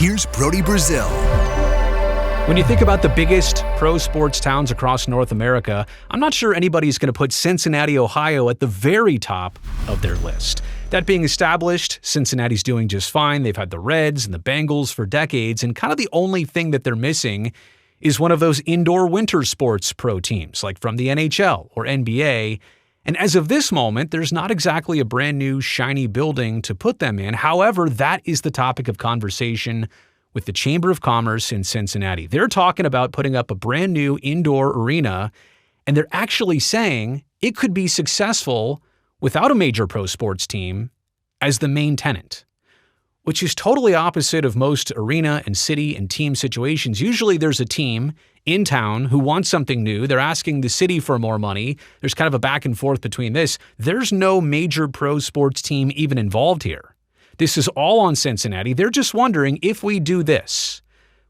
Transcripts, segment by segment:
here's Brody Brazil. When you think about the biggest pro sports towns across North America, I'm not sure anybody's going to put Cincinnati, Ohio at the very top of their list. That being established, Cincinnati's doing just fine. They've had the Reds and the Bengals for decades, and kind of the only thing that they're missing is one of those indoor winter sports pro teams, like from the NHL or NBA. And as of this moment, there's not exactly a brand new shiny building to put them in. However, that is the topic of conversation with the Chamber of Commerce in Cincinnati. They're talking about putting up a brand new indoor arena, and they're actually saying it could be successful without a major pro sports team as the main tenant, which is totally opposite of most arena and city and team situations. Usually there's a team in town who wants something new. They're asking the city for more money. There's kind of a back and forth between this. There's no major pro sports team even involved here. This is all on Cincinnati. They're just wondering, if we do this,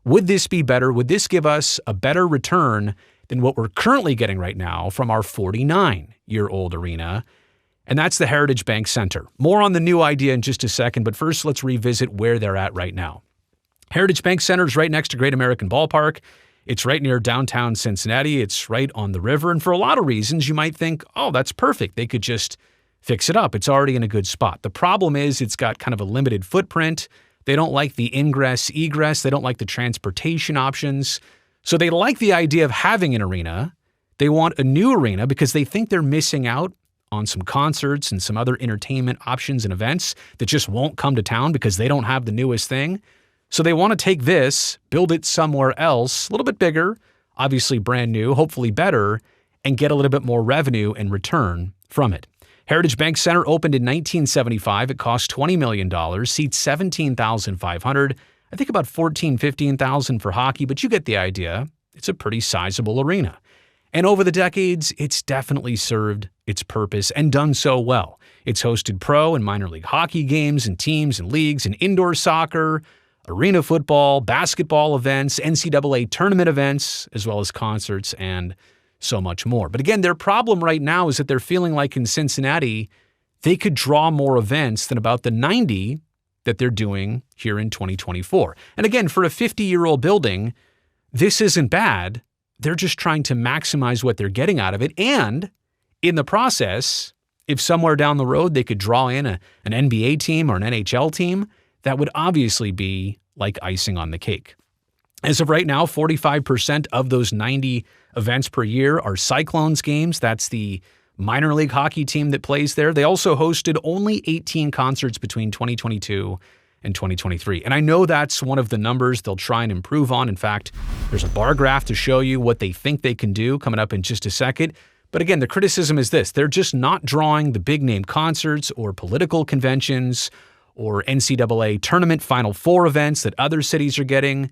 would this be better? Would this give us a better return than what we're currently getting right now from our 49-year-old arena? And that's the Heritage Bank Center. More on the new idea in just a second, but first let's revisit where they're at right now. Heritage Bank Center is right next to Great American Ballpark. It's right near downtown Cincinnati. It's right on the river. And for a lot of reasons, you might think, oh, that's perfect. They could just fix it up. It's already in a good spot. The problem is it's got kind of a limited footprint. They don't like the ingress, egress. They don't like the transportation options. So they like the idea of having an arena. They want a new arena because they think they're missing out on some concerts and some other entertainment options and events that just won't come to town because they don't have the newest thing. So they want to take this, build it somewhere else, a little bit bigger, obviously brand new, hopefully better, and get a little bit more revenue in return from it. Heritage Bank Center opened in 1975. It cost $20 million, seats 17,500. I think about 15,000 for hockey, but you get the idea. It's a pretty sizable arena. And over the decades, it's definitely served its purpose and done so well. It's hosted pro and minor league hockey games and teams and leagues and indoor soccer, arena football, basketball events, NCAA tournament events, as well as concerts and so much more. But again, their problem right now is that they're feeling like in Cincinnati, they could draw more events than about the 90 that they're doing here in 2024. And again, for a 50-year-old building, this isn't bad. They're just trying to maximize what they're getting out of it. And in the process, if somewhere down the road they could draw in an NBA team or an NHL team, that would obviously be like icing on the cake. As of right now, 45% of those 90 events per year are Cyclones games. That's the minor league hockey team that plays there. They also hosted only 18 concerts between 2022 and 2023. And I know that's one of the numbers they'll try and improve on. In fact, there's a bar graph to show you what they think they can do coming up in just a second. But again, the criticism is this: they're just not drawing the big name concerts or political conventions or NCAA tournament Final Four events that other cities are getting.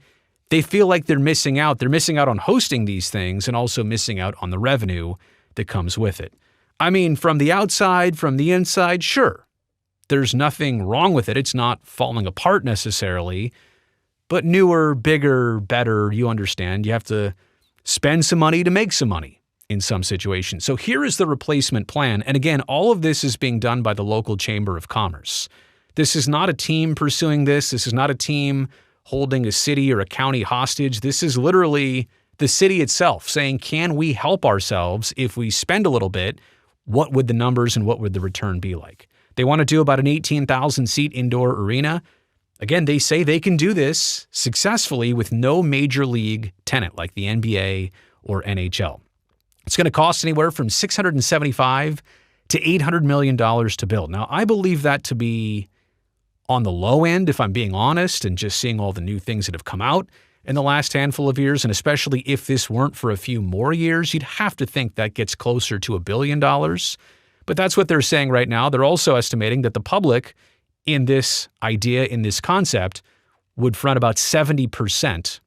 They feel like they're missing out. They're missing out on hosting these things and also missing out on the revenue that comes with it. I mean, from the outside, from the inside, sure, there's nothing wrong with it. It's not falling apart necessarily, but newer, bigger, better, you understand. You have to spend some money to make some money in some situations. So here is the replacement plan. And again, all of this is being done by the local Chamber of Commerce. This is not a team pursuing this. This is not a team holding a city or a county hostage. This is literally the city itself saying, can we help ourselves if we spend a little bit? What would the numbers and what would the return be like? They want to do about an 18,000 seat indoor arena. Again, they say they can do this successfully with no major league tenant like the NBA or NHL. It's going to cost anywhere from $675 to $800 million to build. Now, I believe that to be on the low end, if I'm being honest, and just seeing all the new things that have come out in the last handful of years, and especially if this weren't for a few more years, you'd have to think that gets closer to $1 billion. But that's what they're saying right now. They're also estimating that the public in this idea, in this concept, would front about 70%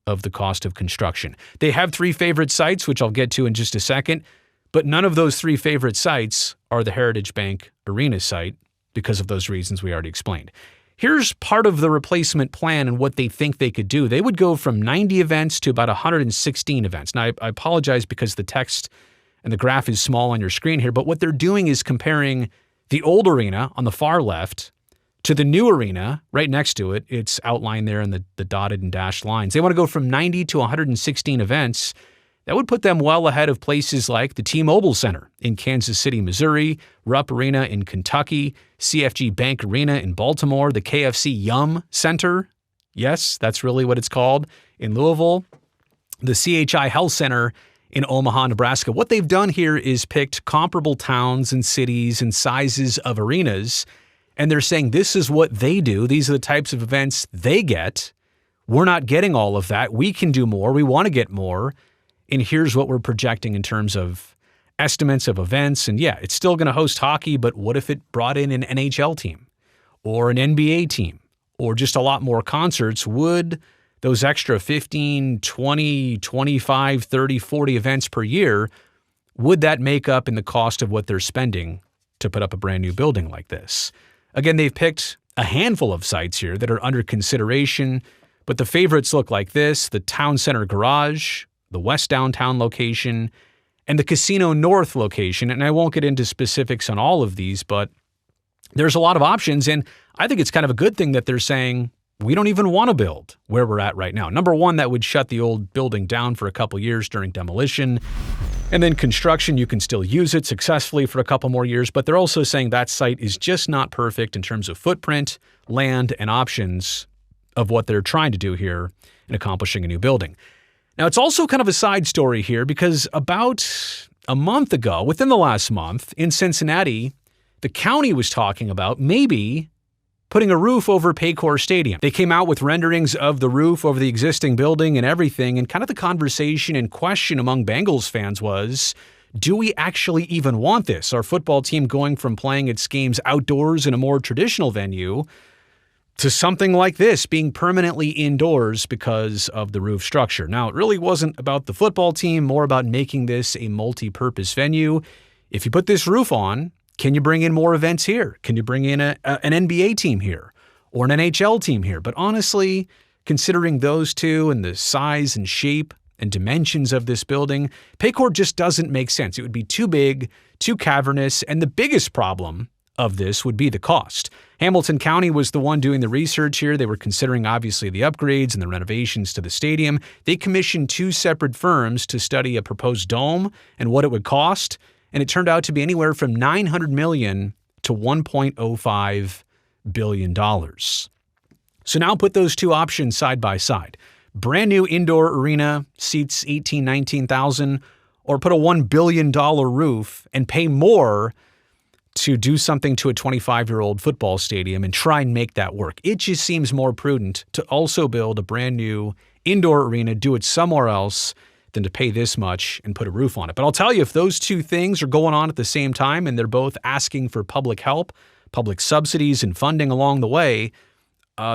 of the cost of construction. They have three favorite sites, which I'll get to in just a second, but none of those three favorite sites are the Heritage Bank Arena site because of those reasons we already explained. Here's part of the replacement plan and what they think they could do. They would go from 90 events to about 116 events. Now, I apologize because the text and the graph is small on your screen here, but what they're doing is comparing the old arena on the far left to the new arena right next to it. It's outlined there in the dotted and dashed lines. They want to go from 90 to 116 events. That would put them well ahead of places like the T-Mobile Center in Kansas City, Missouri, Rupp Arena in Kentucky, CFG Bank Arena in Baltimore, the KFC Yum Center. Yes, that's really what it's called in Louisville, the CHI Health Center in Omaha, Nebraska. What they've done here is picked comparable towns and cities and sizes of arenas, and they're saying this is what they do. These are the types of events they get. We're not getting all of that. We can do more. We want to get more. And here's what we're projecting in terms of estimates of events. And yeah, it's still going to host hockey, but what if it brought in an NHL team or an NBA team or just a lot more concerts? Would those extra 15, 20, 25, 30, 40 events per year, would that make up in the cost of what they're spending to put up a brand new building like this? Again, they've picked a handful of sites here that are under consideration, but the favorites look like this: the Town Center Garage, the West Downtown location, and the Casino North location. And I won't get into specifics on all of these, but there's a lot of options. And I think it's kind of a good thing that they're saying, we don't even want to build where we're at right now. Number one, that would shut the old building down for a couple years during demolition. And then construction, you can still use it successfully for a couple more years. But they're also saying that site is just not perfect in terms of footprint, land, and options of what they're trying to do here in accomplishing a new building. Now, it's also kind of a side story here because about a month ago, within the last month, in Cincinnati, the county was talking about maybe putting a roof over Paycor Stadium. They came out with renderings of the roof over the existing building and everything, and kind of the conversation and question among Bengals fans was, do we actually even want this? Our football team going from playing its games outdoors in a more traditional venue to something like this, being permanently indoors because of the roof structure. Now, it really wasn't about the football team, more about making this a multi-purpose venue. If you put this roof on, can you bring in more events here? Can you bring in an NBA team here or an NHL team here? But honestly, considering those two and the size and shape and dimensions of this building, Paycor just doesn't make sense. It would be too big, too cavernous, and the biggest problem of this would be the cost. Hamilton County was the one doing the research here. They were considering, obviously, the upgrades and the renovations to the stadium. They commissioned two separate firms to study a proposed dome and what it would cost, and it turned out to be anywhere from $900 million to $1.05 billion. So now put those two options side by side. Brand new indoor arena, seats 18,000, 19,000, or put a $1 billion roof and pay more to do something to a 25-year-old football stadium and try and make that work. It just seems more prudent to also build a brand new indoor arena, do it somewhere else, than to pay this much and put a roof on it. But I'll tell you, if those two things are going on at the same time and they're both asking for public help, public subsidies and funding along the way,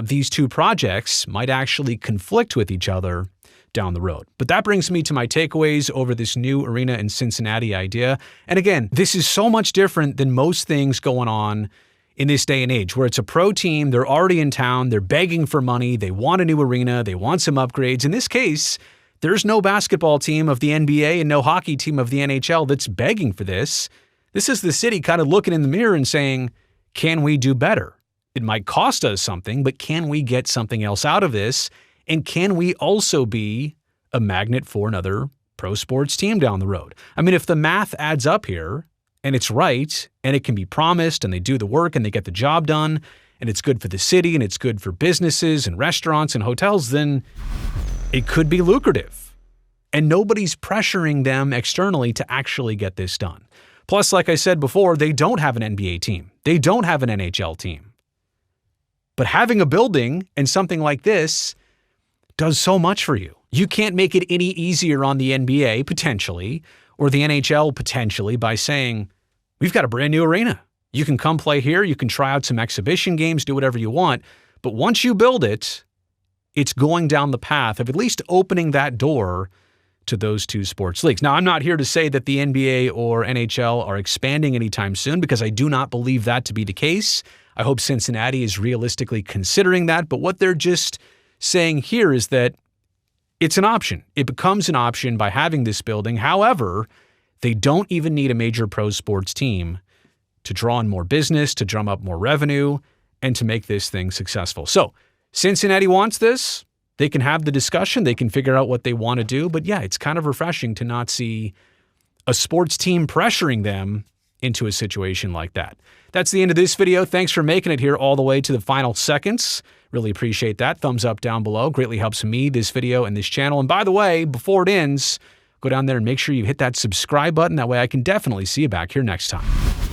these two projects might actually conflict with each other down the road. But that brings me to my takeaways over this new arena in Cincinnati idea. And again, this is so much different than most things going on in this day and age, where it's a pro team, they're already in town, they're begging for money, they want a new arena, they want some upgrades. In this case, there's no basketball team of the NBA and no hockey team of the NHL that's begging for this. This is the city kind of looking in the mirror and saying, can we do better? It might cost us something, but can we get something else out of this? And can we also be a magnet for another pro sports team down the road? I mean, if the math adds up here and it's right and it can be promised and they do the work and they get the job done and it's good for the city and it's good for businesses and restaurants and hotels, then it could be lucrative. And nobody's pressuring them externally to actually get this done. Plus, like I said before, they don't have an NBA team. They don't have an NHL team. But having a building and something like this does so much for you. You can't make it any easier on the NBA, potentially, or the NHL, potentially, by saying, we've got a brand new arena. You can come play here. You can try out some exhibition games, do whatever you want. But once you build it, it's going down the path of at least opening that door to those two sports leagues. Now, I'm not here to say that the NBA or NHL are expanding anytime soon, because I do not believe that to be the case. I hope Cincinnati is realistically considering that. But what they're just saying here is that it's an option. It becomes an option by having this building. However, they don't even need a major pro sports team to draw in more business, to drum up more revenue. and to make this thing successful. So Cincinnati wants this. They can have the discussion. They can figure out what they want to do. But yeah, it's kind of refreshing to not see a sports team pressuring them into a situation like that. That's the end of this video. Thanks for making it here all the way to the final seconds. Really appreciate that. Thumbs up down below. Greatly helps me, this video, and this channel. And by the way, before it ends, go down there and make sure you hit that subscribe button. That way I can definitely see you back here next time.